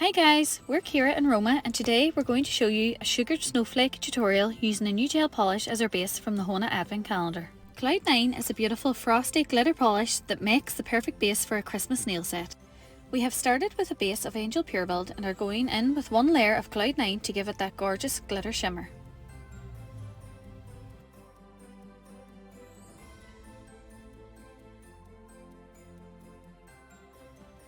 Hi guys, we're Ciara and Roma, and today we're going to show you a sugared snowflake tutorial using a new gel polish as our base from the HONA Advent Calendar. Cloud 9 is a beautiful frosty glitter polish that makes the perfect base for a Christmas nail set. We have started with a base of Angel Pure Build and are going in with one layer of Cloud 9 to give it that gorgeous glitter shimmer.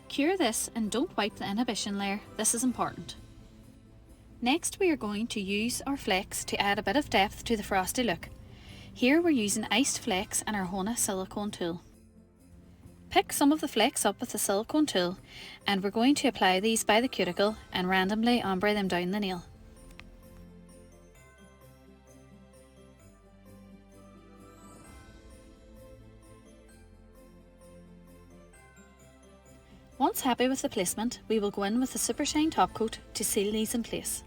Cure this and don't wipe the inhibition layer, this is important. Next we are going to use our flakes to add a bit of depth to the frosty look. Here we're using iced flakes and our HONA silicone tool. Pick some of the flakes up with the silicone tool and we're going to apply these by the cuticle and randomly ombre them down the nail. Once happy with the placement, we will go in with the Super Shine top coat to seal these in place.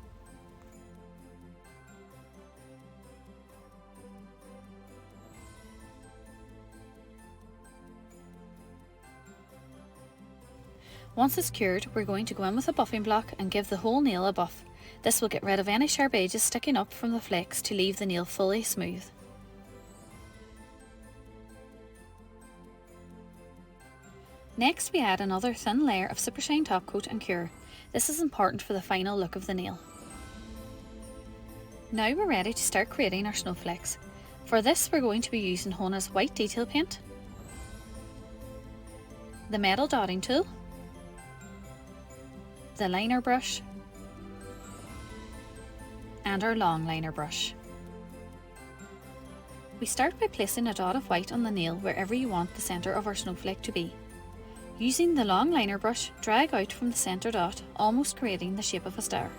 Once it's cured, we're going to go in with a buffing block and give the whole nail a buff. This will get rid of any sharp edges sticking up from the flakes to leave the nail fully smooth. Next we add another thin layer of Super Shine top coat and cure. This is important for the final look of the nail. Now we're ready to start creating our snowflakes. For this we're going to be using HONA's white detail paint, the metal dotting tool, the liner brush, and our long liner brush. We start by placing a dot of white on the nail wherever you want the centre of our snowflake to be. Using the long liner brush, drag out from the centre dot, almost creating the shape of a star.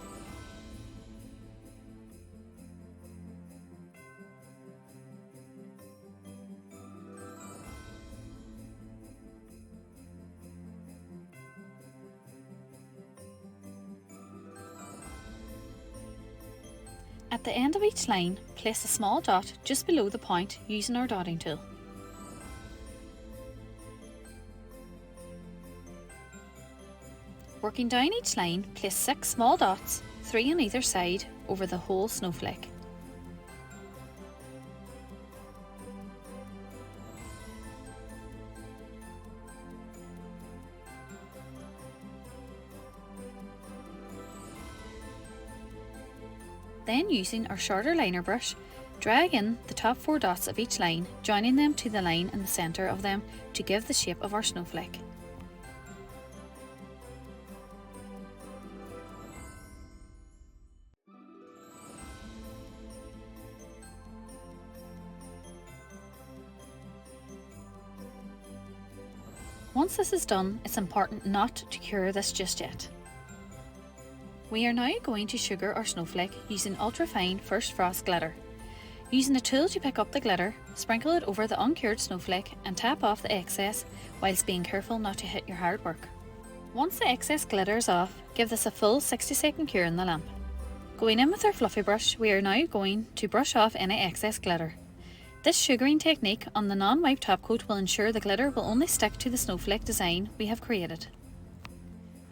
At the end of each line, place a small dot just below the point using our dotting tool. Working down each line, place 6 small dots, 3 on either side, over the whole snowflake. Then using our shorter liner brush, drag in the top 4 dots of each line, joining them to the line in the centre of them to give the shape of our snowflake. Once this is done, it's important not to cure this just yet. We are now going to sugar our snowflake using ultra-fine First Frost glitter. Using a tool to pick up the glitter, sprinkle it over the uncured snowflake and tap off the excess whilst being careful not to hit your hard work. Once the excess glitter is off, give this a full 60-second cure in the lamp. Going in with our fluffy brush, we are now going to brush off any excess glitter. This sugaring technique on the non-wipe top coat will ensure the glitter will only stick to the snowflake design we have created.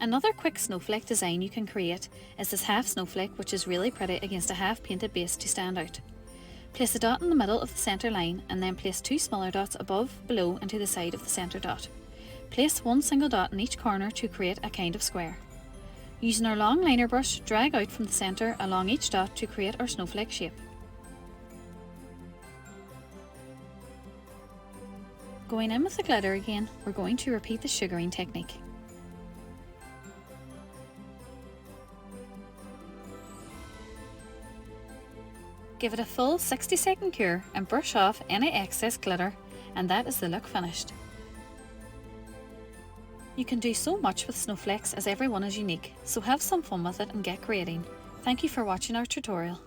Another quick snowflake design you can create is this half snowflake, which is really pretty against a half painted base to stand out. Place a dot in the middle of the centre line and then place 2 smaller dots above, below and to the side of the centre dot. Place 1 single dot in each corner to create a kind of square. Using our long liner brush, drag out from the centre along each dot to create our snowflake shape. Going in with the glitter again, we're going to repeat the sugaring technique. Give it a full 60-second cure and brush off any excess glitter, and that is the look finished. You can do so much with snowflakes as every one is unique, so have some fun with it and get creating. Thank you for watching our tutorial.